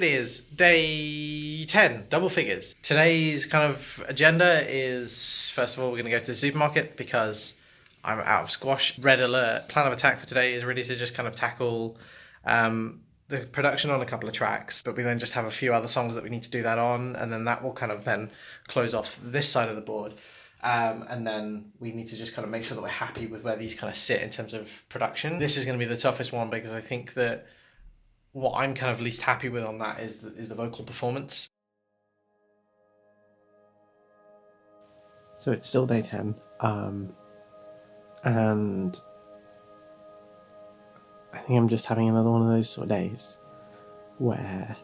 It is day 10, double figures. Today's kind of agenda is, first of all, we're going to go to the supermarket because I'm out of squash. Red alert. Plan of attack for today is really to just kind of tackle the production on a couple of tracks, but we then just have a few other songs that we need to do that on, and then that will kind of then close off this side of the board. And then we need to just kind of make sure that we're happy with where these kind of sit in terms of production. This is going to be the toughest one because I think that what I'm kind of least happy with on that is the vocal performance. So it's still day 10, and I think I'm just having another one of those sort of days where,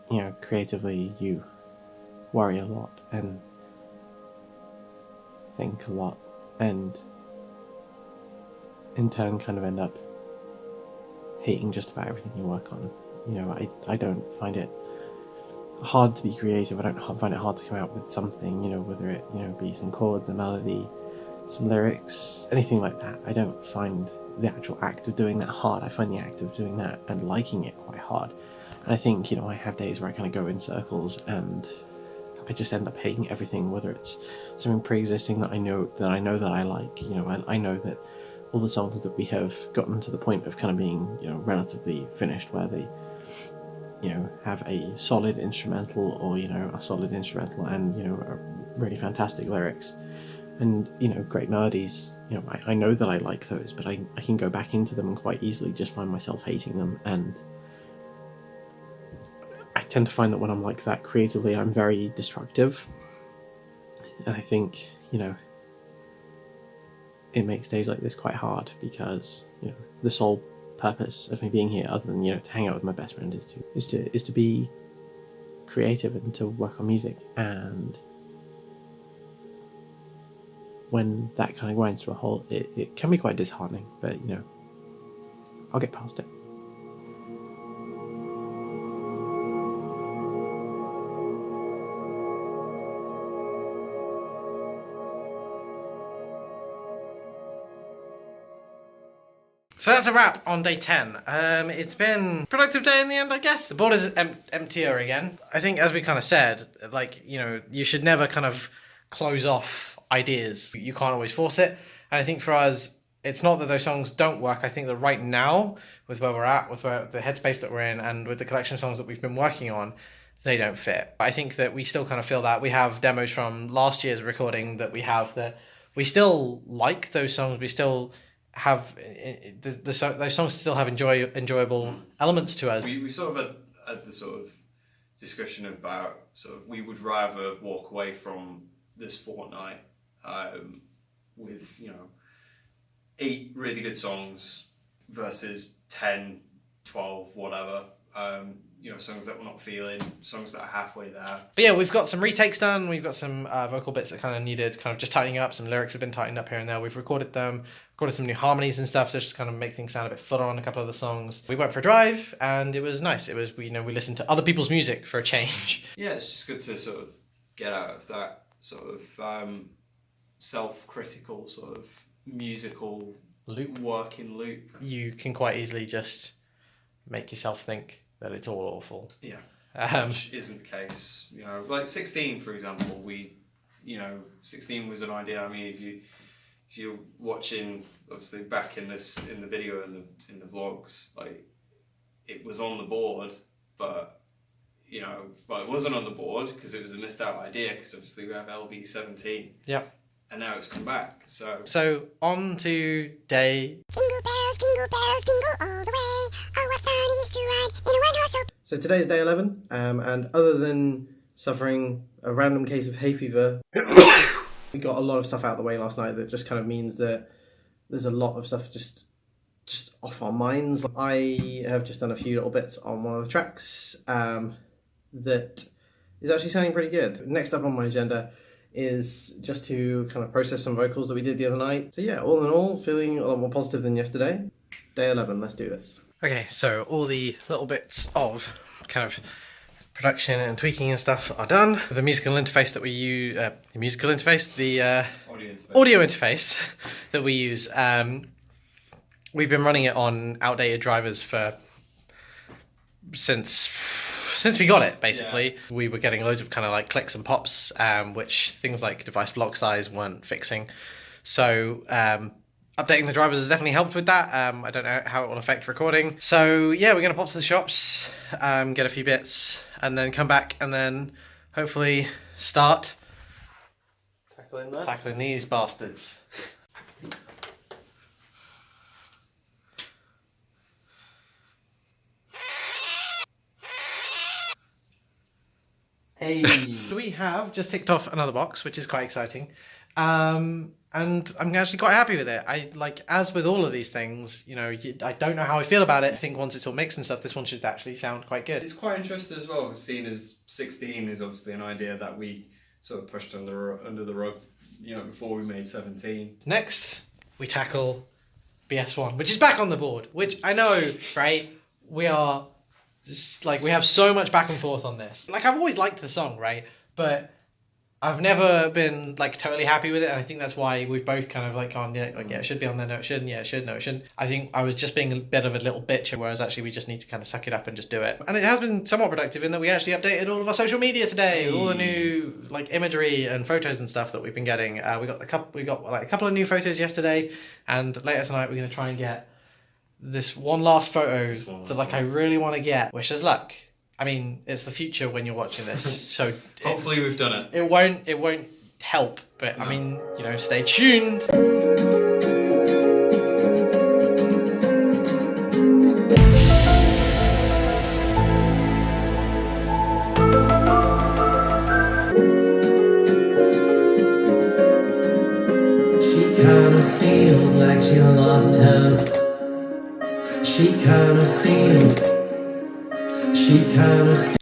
you know, creatively you worry a lot and think a lot, and in turn kind of end up hating just about everything you work on. You know, I don't find it hard to be creative. I don't find it hard to come out with something, you know, whether it, you know, be some chords, a melody, some lyrics, anything like that. I don't find the actual act of doing that hard. I find the act of doing that and liking it quite hard. And I think, you know, I have days where I kind of go in circles and I just end up hating everything, whether it's something pre-existing that I know that I like. You know, I know that all the songs that we have gotten to the point of kind of being, you know, relatively finished, where they, you know, have a solid instrumental, or, you know, a solid instrumental and, you know, really fantastic lyrics and, you know, great melodies. You know, I know that I like those, but I can go back into them and quite easily just find myself hating them. And I tend to find that when I'm like that creatively, I'm very destructive. And I think, you know, it makes days like this quite hard because, you know, the sole purpose of me being here, other than, you know, to hang out with my best friend, is to be creative and to work on music. And when that kind of grinds to a halt, it can be quite disheartening, but, you know, I'll get past it. So that's a wrap on day 10. It's been a productive day in the end, I guess. The board is emptier again. I think, as we kind of said, like, you know, you should never kind of close off ideas. You can't always force it. And I think for us, it's not that those songs don't work. I think that right now, with where we're at, with where the headspace that we're in, and with the collection of songs that we've been working on, they don't fit. I think that we still kind of feel that. We have demos from last year's recording that we have that we still like those songs. We still have those songs still have enjoyable elements to us. We sort of had the sort of discussion about sort of we would rather walk away from this fortnight with, you know, 8 really good songs versus 10, 12, whatever. You know, songs that we're not feeling, songs that are halfway there. But yeah, we've got some retakes done. We've got some vocal bits that kind of needed kind of just tightening up. Some lyrics have been tightened up here and there. We've recorded some new harmonies and stuff to just kind of make things sound a bit fuller on a couple of the songs. We went for a drive and it was nice. It was, we listened to other people's music for a change. Yeah, it's just good to sort of get out of that sort of self-critical sort of musical working loop. You can quite easily just make yourself think that it's all awful. Yeah, which isn't the case. You know, like 16, for example, 16 was an idea. I mean, if you're watching, obviously back in the video and in the vlogs, like, it was on the board, but, you know, well, it wasn't on the board because it was a missed out idea, because obviously we have LV17. Yeah. And now it's come back. So on to day. Jingle bells, jingle all the way. Oh, what fun it is to ride in a one-horse open. So today's day 11, and other than suffering a random case of hay fever, we got a lot of stuff out of the way last night that just kind of means that there's a lot of stuff just off our minds. I have just done a few little bits on one of the tracks that is actually sounding pretty good. Next up on my agenda is just to kind of process some vocals that we did the other night. So yeah, all in all, feeling a lot more positive than yesterday. Day 11, let's do this. Okay, so all the little bits of kind of production and tweaking and stuff are done. The musical interface that we use, the audio interface that we use, we've been running it on outdated drivers since since we got it, basically, we were getting loads of kind of like clicks and pops, which things like device block size weren't fixing. So updating the drivers has definitely helped with that. I don't know how it will affect recording. So yeah, we're going to pop to the shops, get a few bits, and then come back and then hopefully start tackling these bastards. Hey. We have just ticked off another box, which is quite exciting. And I'm actually quite happy with it. I like, as with all of these things, you know, I don't know how I feel about it. I think once it's all mixed and stuff, this one should actually sound quite good. It's quite interesting as well, seeing as 16 is obviously an idea that we sort of pushed under the rug, you know, before we made 17. Next, we tackle BS1, which is back on the board, which I know, right? We are just like, we have so much back and forth on this. Like, I've always liked the song, right? But I've never been like totally happy with it, and I think that's why we've both kind of like gone, yeah, like, yeah, it should be on there, no it shouldn't, yeah it should, no it shouldn't. I think I was just being a bit of a little bitch, whereas actually we just need to kind of suck it up and just do it. And it has been somewhat productive in that we actually updated all of our social media today, all the new like imagery and photos and stuff that we've been getting. We got like a couple of new photos yesterday, and later tonight we're going to try and get this one last photo that like I really want to get. Wish us luck. I mean, it's the future when you're watching this, so hopefully we've done it. It won't help, but no. I mean, you know, stay tuned. She kinda feels like she lost her. She kinda feels. She kinda.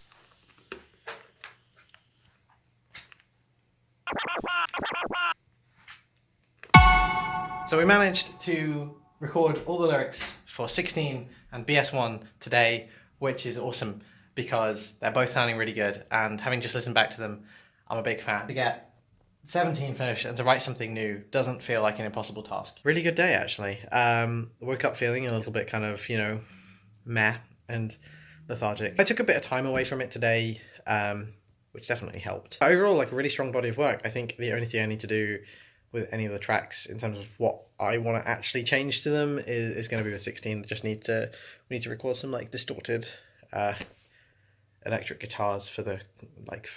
So we managed to record all the lyrics for 16 and BS1 today, which is awesome because they're both sounding really good, and having just listened back to them, I'm a big fan. To get 17 finished and to write something new doesn't feel like an impossible task. Really good day, actually. Woke up feeling a little bit kind of, you know, meh and lethargic. I took a bit of time away from it today, which definitely helped. Overall, like a really strong body of work. I think the only thing I need to do with any of the tracks in terms of what I want to actually change to them is going to be with 16. We need to record some like distorted electric guitars for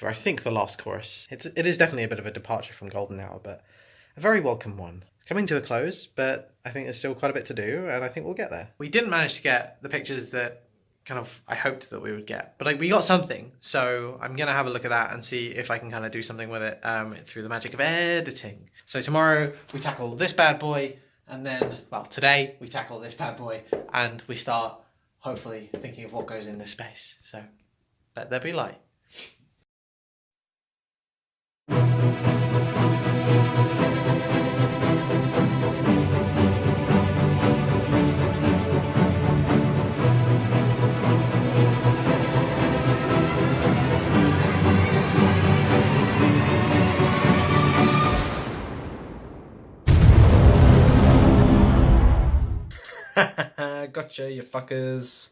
I think the last chorus. It is definitely a bit of a departure from Golden Hour, but a very welcome one. It's coming to a close, but I think there's still quite a bit to do, and I think we'll get there. We didn't manage to get the pictures that kind of I hoped that we would get, but like we got something, so I'm gonna have a look at that and see if I can kind of do something with it through the magic of editing. So tomorrow we tackle this bad boy, and then, well, today we tackle this bad boy, and we start hopefully thinking of what goes in this space. So let there be light. Gotcha, you fuckers.